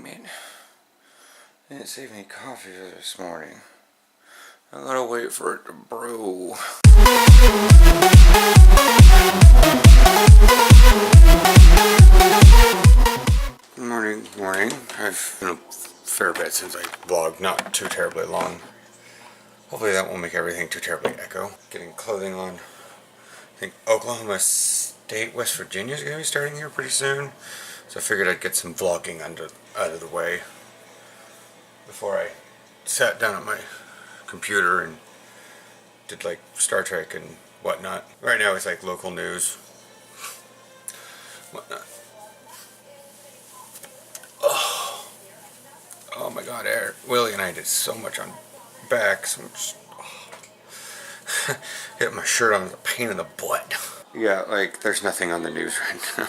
it. Didn't save any coffee for this morning. I gotta wait for it to brew. Morning. I've been a fair bit since I vlogged, not too terribly long. Hopefully that won't make everything too terribly echo. Getting clothing on. I think Oklahoma State, West Virginia is going to be starting here pretty soon. So I figured I'd get some vlogging out of the way before I sat down at my computer and did like Star Trek and whatnot. Right now it's like local news, whatnot. Oh my God, Willie and I did so much on back, so much. Getting my shirt on is a pain in the butt. Yeah, like there's nothing on the news right now.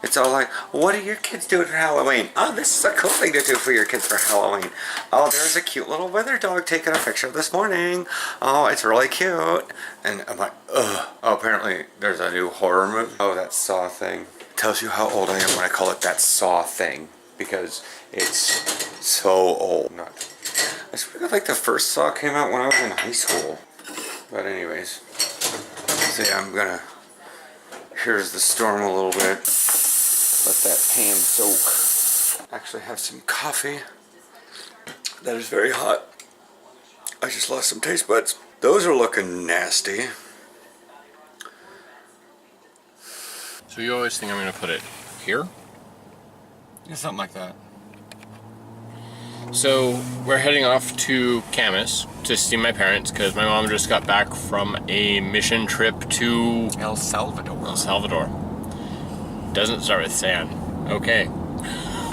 It's all like, what are your kids doing for Halloween? Oh, this is a cool thing to do for your kids for Halloween. Oh, there's a cute little weather dog taking a picture this morning. Oh, it's really cute. And I'm like, ugh. Oh, apparently there's a new horror movie. Oh, that Saw thing. Tells you how old I am when I call it that Saw thing. Because it's so old. I swear like the first Saw came out when I was in high school. But anyways. So yeah, I'm gonna... Here's the storm a little bit. Let that pan soak. Actually have some coffee. That is very hot. I just lost some taste buds. Those are looking nasty. So you always think I'm going to put it here? Yeah, something like that. So we're heading off to Camas to see my parents because my mom just got back from a mission trip to El Salvador. Doesn't start with San. Okay.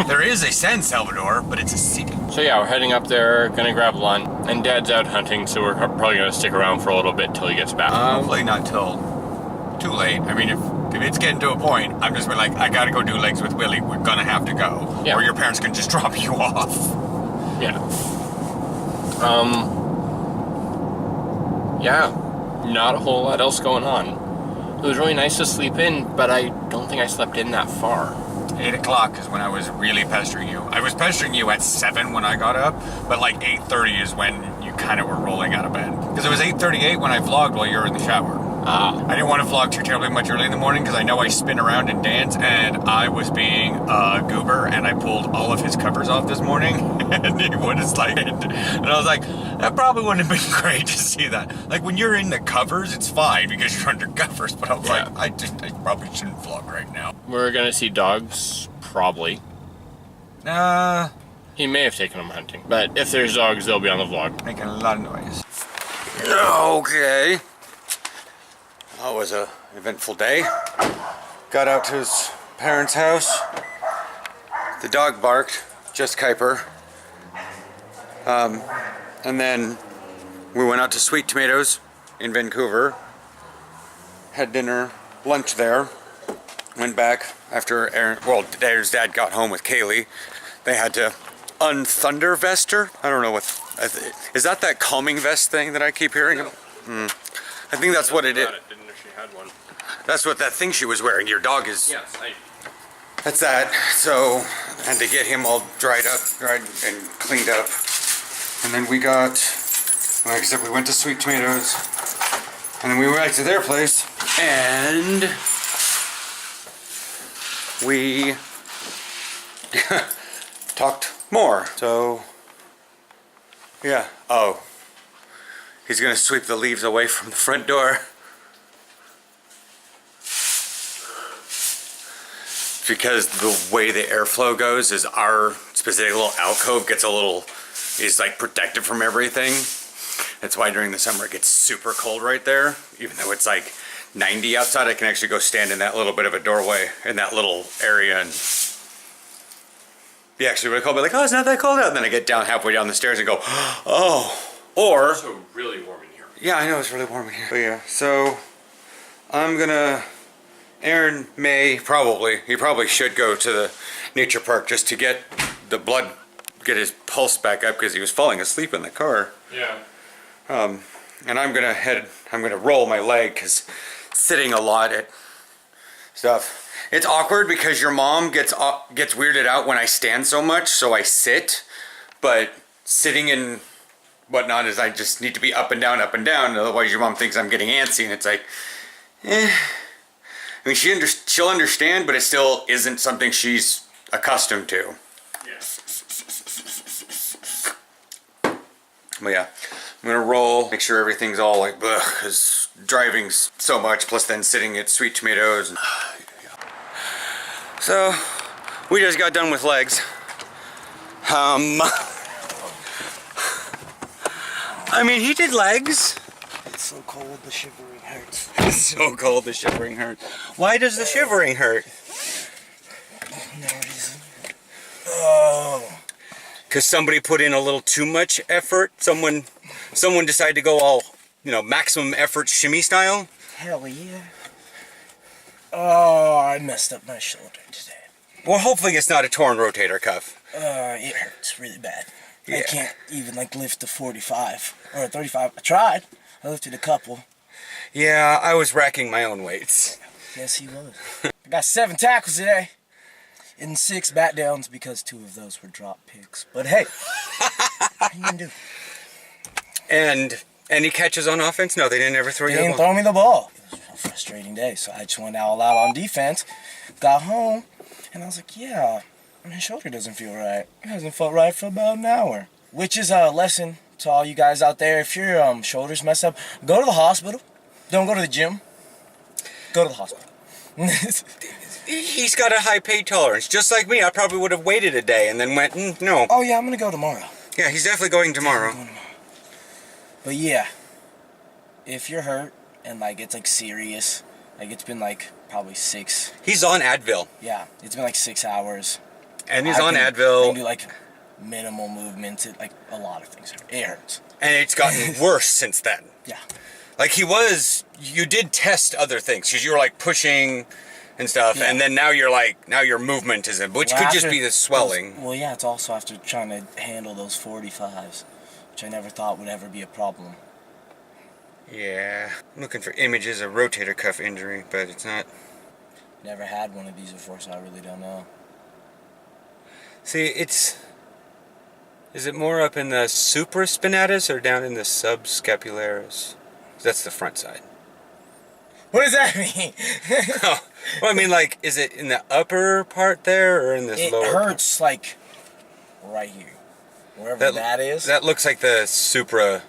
There is a San Salvador, but it's a city. So yeah, we're heading up there, gonna grab lunch, and Dad's out hunting, so we're probably gonna stick around for a little bit till he gets back. Hopefully not till too late. I mean, if it's getting to a point, I'm just like, I gotta go do legs with Willie. We're gonna have to go, or your parents can just drop you off. Yeah. Yeah, not a whole lot else going on. It was really nice to sleep in, but I don't think I slept in that far. 8 o'clock is when I was really pestering you. I was pestering you at 7 when I got up, but like 8:30 is when you kind of were rolling out of bed. Because it was 8:38 when I vlogged while you were in the shower. I didn't want to vlog too terribly much early in the morning because I know I spin around and dance, and I was being a goober, and I pulled all of his covers off this morning, and he was like, and I was like, that probably wouldn't have been great to see that. Like when you're in the covers, it's fine because you're under covers, but I was like, I probably shouldn't vlog right now. We're gonna see dogs, probably. He may have taken them hunting, but if there's dogs, they'll be on the vlog. Making a lot of noise. Okay. That was an eventful day. Got out to his parents' house. The dog barked, just Kuiper. And then we went out to Sweet Tomatoes in Vancouver. Had dinner, lunch there. Went back after Aaron's dad got home with Kaylee. They had to unthunder vester. I don't know what... Is that calming vest thing that I keep hearing? No. I think that's what it is. Had one. That's what that thing she was wearing. Your dog is... Yes, That's that. So, I had to get him all dried and cleaned up. And then we got... Like I said, we went to Sweet Tomatoes. And then we went back to their place. And... we... talked more. So... yeah. Oh. He's gonna sweep the leaves away from the front door. Because the way the airflow goes is our specific little alcove is like protected from everything. That's why during the summer it gets super cold right there. Even though it's like 90 outside, I can actually go stand in that little bit of a doorway in that little area and be actually really cold. But like, oh, it's not that cold out. And then I get down halfway down the stairs and go, oh. Or... It's also really warm in here. Yeah, I know it's really warm in here. But yeah, so I'm gonna... Aaron he probably should go to the nature park just to get his pulse back up because he was falling asleep in the car. Yeah. And I'm gonna roll my leg because sitting a lot at stuff. It's awkward because your mom gets weirded out when I stand so much, so I sit. But sitting and whatnot is I just need to be up and down, otherwise your mom thinks I'm getting antsy, and it's like, I mean, she'll understand, but it still isn't something she's accustomed to. But yeah, I'm gonna roll, make sure everything's all like, because driving's so much, plus then sitting at Sweet Tomatoes. So, we just got done with legs. I mean, he did legs. It's so cold, the shivering hurts. It's so cold, the shivering hurts. Why does the shivering hurt? No reason. Oh. Because somebody put in a little too much effort? Someone decided to go all, maximum effort shimmy style? Hell yeah. Oh, I messed up my shoulder today. Well, hopefully it's not a torn rotator cuff. It hurts really bad. Yeah. I can't even lift the 45 or 35. I tried. I lifted a couple. Yeah, I was racking my own weights. Yes, he was. I got 7 tackles today and 6 bat downs because 2 of those were drop picks. But hey, what are you gonna do? And any catches on offense? No, they didn't ever throw you the They didn't ball. throw me the ball. It was a frustrating day, so I just went all out on defense. Got home, and I was like, yeah, my shoulder doesn't feel right. It hasn't felt right for about an hour. Which is a lesson to all you guys out there. If your shoulders mess up, go to the hospital. Don't go to the gym. Go to the hospital. He's got a high pain tolerance, just like me. I probably would have waited a day and then went, no. Oh yeah, I'm gonna go tomorrow. Yeah, he's definitely going tomorrow. But yeah, if you're hurt and it's serious, it's been probably 6. He's on Advil. Yeah, it's been 6 hours. And he's on I Advil. can do minimal movements. A lot of things. It hurts. And it's gotten worse since then. Yeah. You did test other things, because you were pushing and stuff, Yeah. and then now your movement isn't, which could just be the swelling. Well, yeah, it's also after trying to handle those 45s, which I never thought would ever be a problem. Yeah. I'm looking for images of rotator cuff injury, but it's not. Never had one of these before, so I really don't know. See, is it more up in the supraspinatus or down in the subscapularis? That's the front side. What does that mean? Oh, well, I mean, is it in the upper part there or in this lower It part? hurts, right here. Wherever that is. That looks like the supra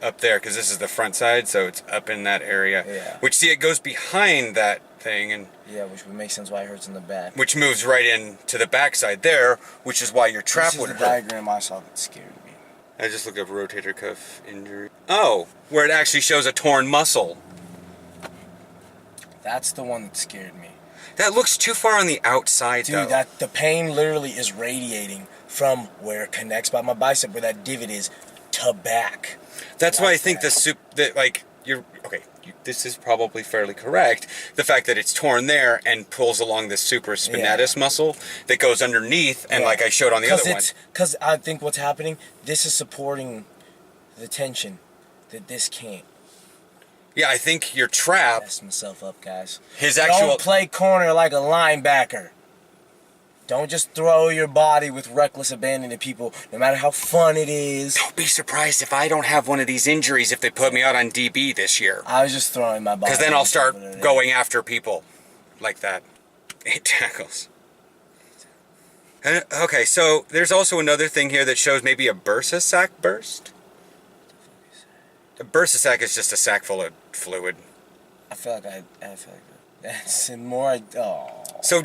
up there, because this is the front side, so it's up in that area. Yeah. Which, see, it goes behind that thing, and Yeah, which would make sense why it hurts in the back. which moves right into the backside there, which is why your trap This would is the hurt. diagram I saw that scared me. I just looked up rotator cuff injury. Oh, where it actually shows a torn muscle. That's the one that scared me. That looks too far on the outside, though. Dude, the pain literally is radiating from where it connects by my bicep, where that divot is, to back. That's why I think this is probably fairly correct. The fact that it's torn there and pulls along the supraspinatus muscle that goes underneath, and like I showed on the other one. Because I think what's happening, this is supporting the tension that this can't. Yeah, I think your trap. Messed myself up, guys. Don't play corner like a linebacker. Don't just throw your body with reckless abandon to people, no matter how fun it is. Don't be surprised if I don't have one of these injuries if they put me out on DB this year. I was just throwing my body. Because then I'll start going after people like that. 8 tackles. Okay, so there's also another thing here that shows maybe a bursa sac burst. A bursa sac is just a sac full of fluid. I feel like that's more. Oh. So,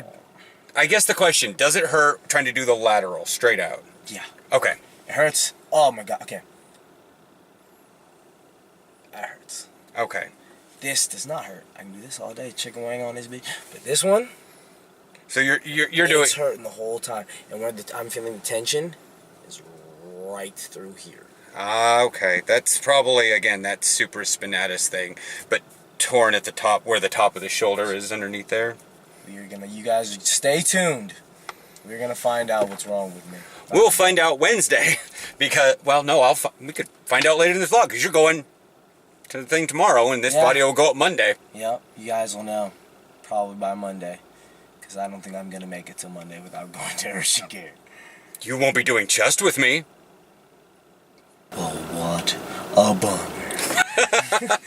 I guess the question, does it hurt trying to do the lateral straight out? Yeah. Okay. It hurts. Oh my god. Okay. That hurts. Okay. This does not hurt. I can do this all day, chicken wing on this bitch. But this one. So you're doing. It's hurting the whole time, and where I'm feeling the tension is right through here. Okay. That's probably, again, that supraspinatus thing, but torn at the top, where the top of the shoulder is underneath there. You guys stay tuned. We're gonna find out what's wrong with me. We'll find out Wednesday, because, well, no, we could find out later in this vlog, because you're going to the thing tomorrow, and this video will go up Monday. Yep, you guys will know, probably by Monday. because I don't think I'm going to make it till Monday without going to urgent care. You won't be doing chest with me. Well, what a bummer.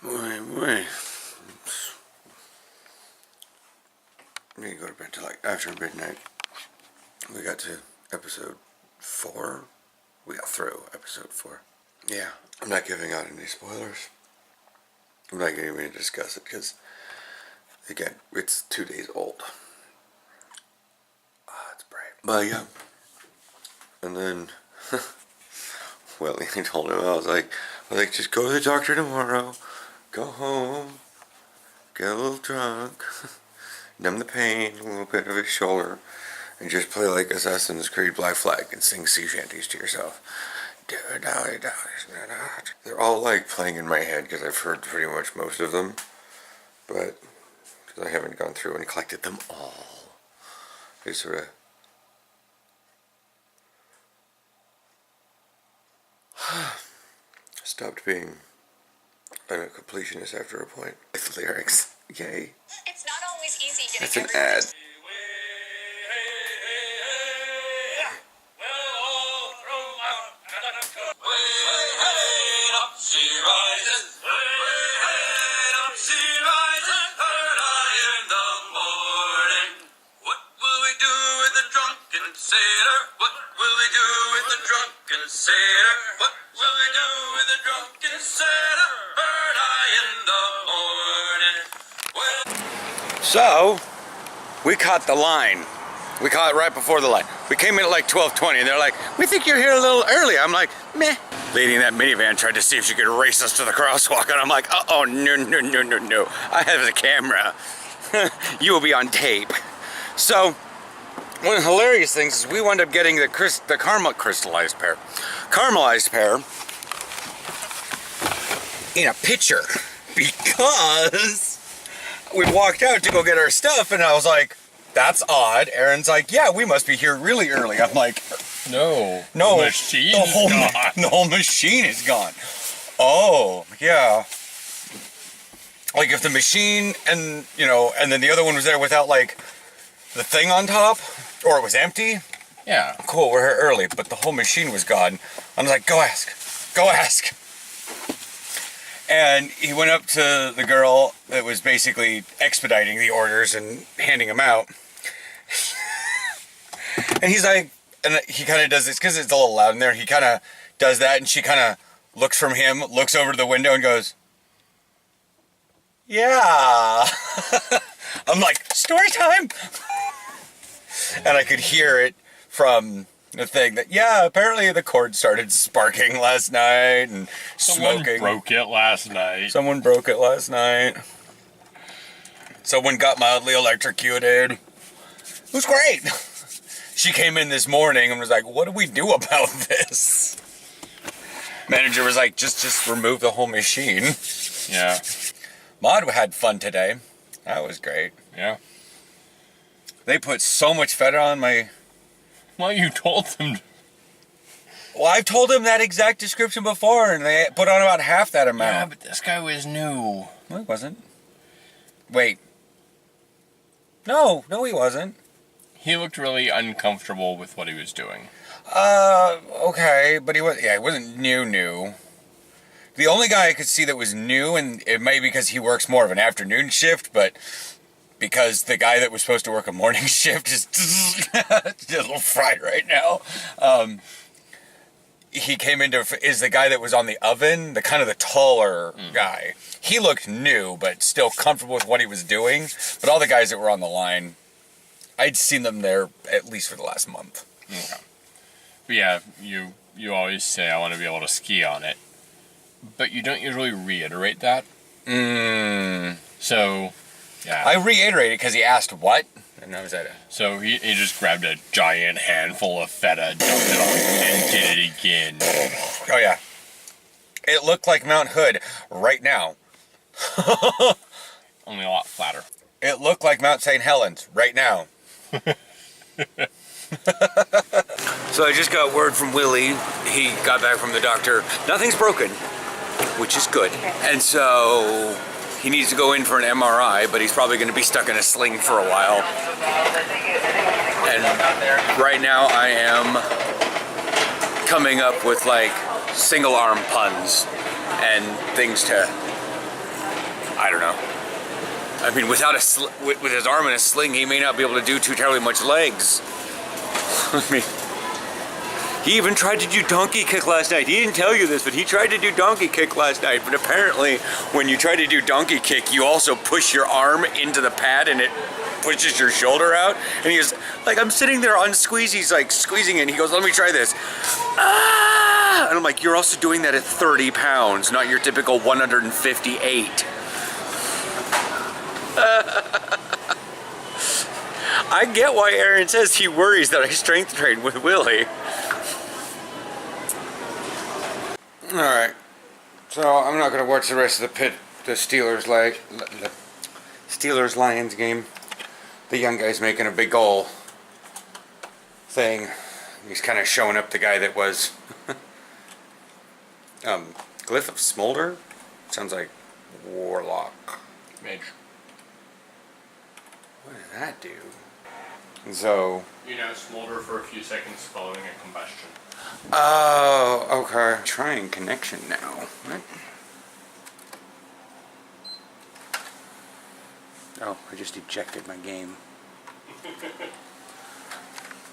Wait. We need to go to bed till like after midnight. We got to episode 4. We got through episode 4. Yeah, I'm not giving out any spoilers. I'm not going to even discuss it because, again, it's 2 days old. It's brave. But yeah. And then, well, I told him, I was like, just go to the doctor tomorrow, go home, get a little drunk, numb the pain, a little bit of his shoulder, and just play like Assassin's Creed Black Flag and sing sea shanties to yourself. They're all like playing in my head because I've heard pretty much most of them, but because I haven't gone through and collected them all, I sort of stopped being a completionist after a point. With lyrics, yay. It's not always easy getting That's an ad. So, we caught the line. We caught it right before the line. We came in at like 12:20 and they're like, we think you're here a little early. I'm like, meh. Lady in that minivan tried to see if she could race us to the crosswalk and I'm like, oh, no. I have the camera. You will be on tape. So, one of the hilarious things is we wound up getting the caramelized pear in a pitcher because we walked out to go get our stuff and I was like, that's odd. Aaron's like, yeah, we must be here really early. I'm like, No. no, The machine the is whole, gone. the whole machine is gone. Oh, yeah. Like if the machine and, and then the other one was there without like the thing on top, or it was empty. Yeah. Cool, we're here early, but the whole machine was gone. I was like, go ask. And he went up to the girl that was basically expediting the orders and handing them out. And he's like, and he kind of does this, because it's a little loud in there, he kind of does that, and she kind of looks from him, looks over to the window and goes, yeah. I'm like, story time. And I could hear it from the thing that, yeah, apparently the cord started sparking last night and Someone smoking. broke it last night. Someone broke it last night. Someone got mildly electrocuted. It was great. She came in this morning and was like, what do we do about this? Manager was like, just remove the whole machine. Yeah. Maud had fun today. That was great. Yeah. They put so much feta on my... Well, you told them. Well, I've told them that exact description before, and they put on about half that Yeah, amount. but this guy was new. No, he wasn't. Wait. No, he wasn't. He looked really uncomfortable with what he was doing. Okay, but he wasn't new. The only guy I could see that was new, and it may be because he works more of an afternoon shift, but because the guy that was supposed to work a morning shift is a little fried right now. He came is the guy that was on the oven, the kind of the taller guy. He looked new, but still comfortable with what he was doing. But all the guys that were on the line, I'd seen them there at least for the last month. Okay. But yeah, you always say, I want to be able to ski on it. But you don't usually reiterate that. So, yeah. I reiterated because he asked what, and that was it. So he just grabbed a giant handful of feta, dumped it on, and did it again. Oh yeah. It looked like Mount Hood right now. Only a lot flatter. It looked like Mount St. Helens right now. So I just got word from Willie. He got back from the doctor. Nothing's broken, which is good. And so he needs to go in for an MRI, but he's probably going to be stuck in a sling for a while. And right now I am coming up with like single arm puns and things to, I don't know. I mean, without with his arm in a sling, he may not be able to do too terribly much legs. I mean, he even tried to do donkey kick last night. He didn't tell you this, but he tried to do donkey kick last night. But apparently, when you try to do donkey kick, you also push your arm into the pad and it pushes your shoulder out. And he was like, I'm sitting there on squeeze. He's like squeezing it. And he goes, let me try this. Ah! And I'm like, you're also doing that at 30 pounds, not your typical 158. I get why Aaron says he worries that I strength train with Willie. Alright, so I'm not going to watch the rest of the Steelers-Lions game. The young guy's making a big goal thing. He's kind of showing up the guy that was Glyph of Smolder? Sounds like Warlock. Mage. What does that do? So... You know, smolder for a few seconds following a combustion. Oh, okay. Trying connection now. What? Oh, I just ejected my game.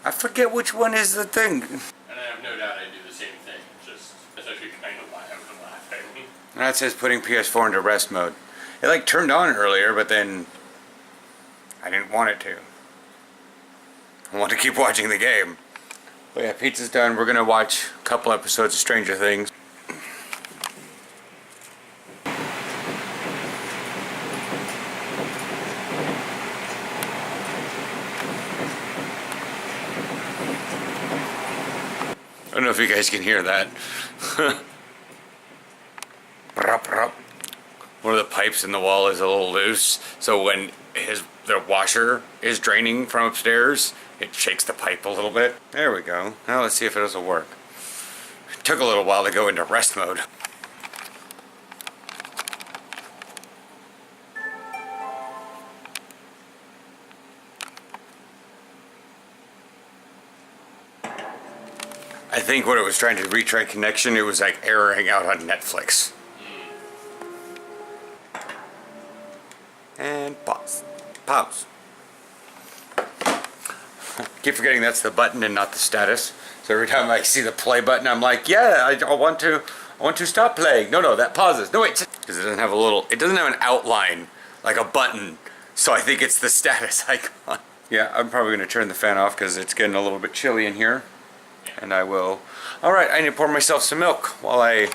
I forget which one is the thing. And I have no doubt I do the same thing. Just, that's actually kind of why I was laughing. That says putting PS4 into rest mode. It like turned on earlier, but then I didn't want it to. I want to keep watching the game. But yeah, pizza's done. We're gonna watch a couple episodes of Stranger Things. I don't know if you guys can hear that. One of the pipes in the wall is a little loose, so when the washer is draining from upstairs, it shakes the pipe a little bit. There we go. Now let's see if it doesn't work. It took a little while to go into rest mode. I think when it was trying to retry connection, it was like erroring out on Netflix. And pause. Pause. Keep forgetting that's the button and not the status. So every time I see the play button, I'm like, yeah, I want to stop playing. No, that pauses. No, wait, because it doesn't have an outline like a button. So I think it's the status icon. Yeah, I'm probably going to turn the fan off because it's getting a little bit chilly in here. And I will. All right, I need to pour myself some milk while I. You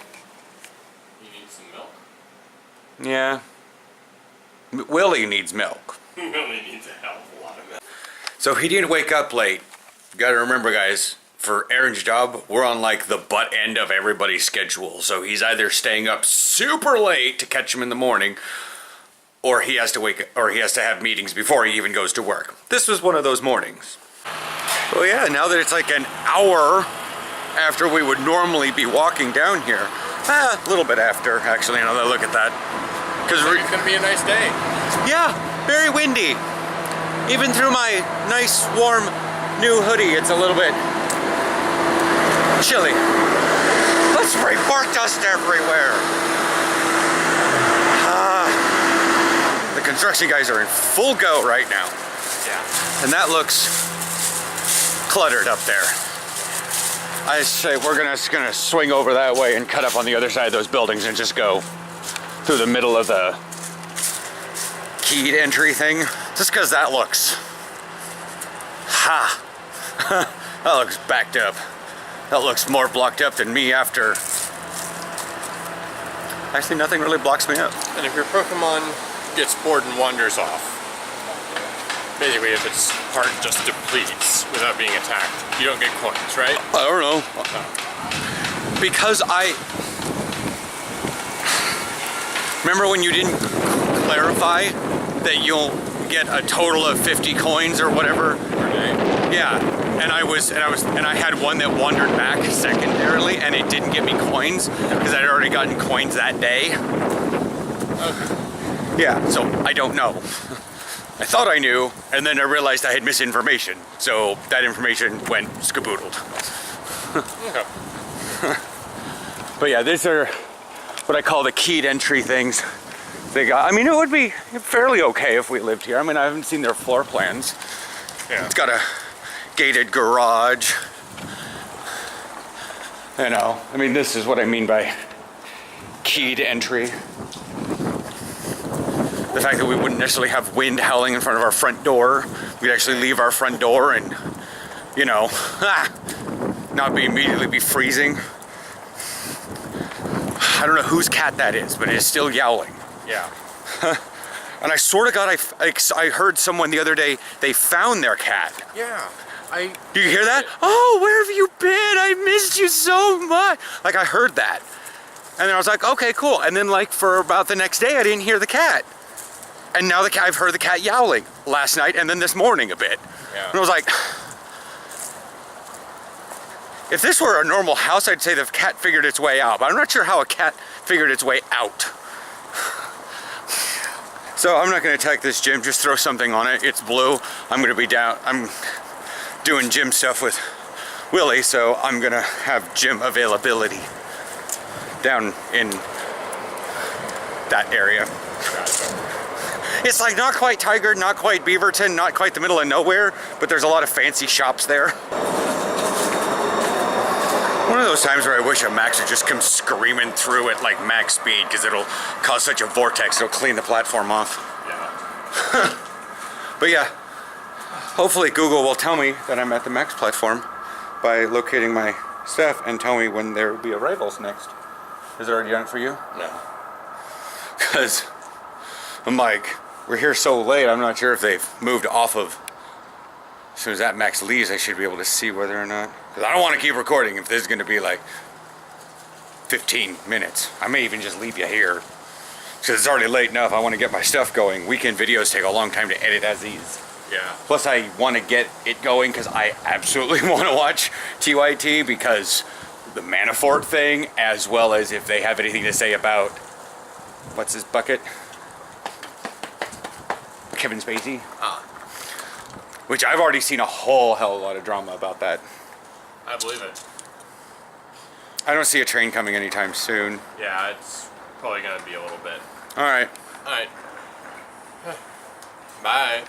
need some milk? Yeah. Willie needs milk. Willie needs a hell of a lot of milk. So he didn't wake up late. You gotta remember, guys, for Aaron's job, we're on like the butt end of everybody's schedule. So he's either staying up super late to catch him in the morning, or he has to have meetings before he even goes to work. This was one of those mornings. Well, yeah, now that it's like an hour after we would normally be walking down here. A little bit after, actually, now that I look at that. Because it's gonna be a nice day. Yeah, very windy. Even through my nice, warm, new hoodie, it's a little bit chilly. Let's spray bark dust everywhere. The construction guys are in full go right now. Yeah. And that looks cluttered up there. I say we're just gonna swing over that way and cut up on the other side of those buildings and just go through the middle of the keyed entry thing, just because that looks that looks backed up. That looks more blocked up than me after. Actually, nothing really blocks me up. And if your Pokemon gets bored and wanders off, basically if its heart just depletes without being attacked, you don't get coins, right? I don't know. Because remember when you didn't clarify that you'll get a total of 50 coins or whatever? Yeah, and I had one that wandered back secondarily and it didn't get me coins because I'd already gotten coins that day. Okay. Yeah, so I don't know. I thought I knew, and then I realized I had misinformation. So that information went skaboodled. But yeah, these are what I call the keyed entry things. I mean, it would be fairly okay if we lived here. I mean, I haven't seen their floor plans. Yeah. It's got a gated garage. You know, I mean, this is what I mean by keyed entry. The fact that we wouldn't necessarily have wind howling in front of our front door. We'd actually leave our front door and, you know, not immediately be freezing. I don't know whose cat that is, but it is still yowling. Yeah. And I sort of got, I heard someone the other day, they found their cat. Yeah. Do you hear that? Oh, where have you been? I missed you so much. Like, I heard that. And then I was like, okay, cool. And then like for about the next day, I didn't hear the cat. And now I've heard the cat yowling last night and then this morning a bit. Yeah. And I was like, if this were a normal house, I'd say the cat figured its way out. But I'm not sure how a cat figured its way out. So I'm not going to attack this gym, just throw something on it. It's blue. I'm going to be down. I'm doing gym stuff with Willie, so I'm going to have gym availability down in that area. Gotcha. It's like not quite Tigard, not quite Beaverton, not quite the middle of nowhere, but there's a lot of fancy shops there. One of those times where I wish a Max would just come screaming through at like max speed because it'll cause such a vortex, it'll clean the platform off. Yeah. But yeah, hopefully Google will tell me that I'm at the Max platform by locating my stuff and tell me when there will be arrivals next. Is it already done for you? No. Because I'm like, we're here so late, I'm not sure if they've moved off of. As soon as that Max leaves, I should be able to see whether or not. Because I don't want to keep recording if this is going to be like 15 minutes. I may even just leave you here. Because it's already late enough. I want to get my stuff going. Weekend videos take a long time to edit as is. Yeah. Plus, I want to get it going because I absolutely want to watch TYT because the Manafort thing, as well as if they have anything to say about what's his bucket? Kevin Spacey. Which I've already seen a whole hell of a lot of drama about that. I believe it. I don't see a train coming anytime soon. Yeah, it's probably gonna be a little bit. All right. All right. Bye.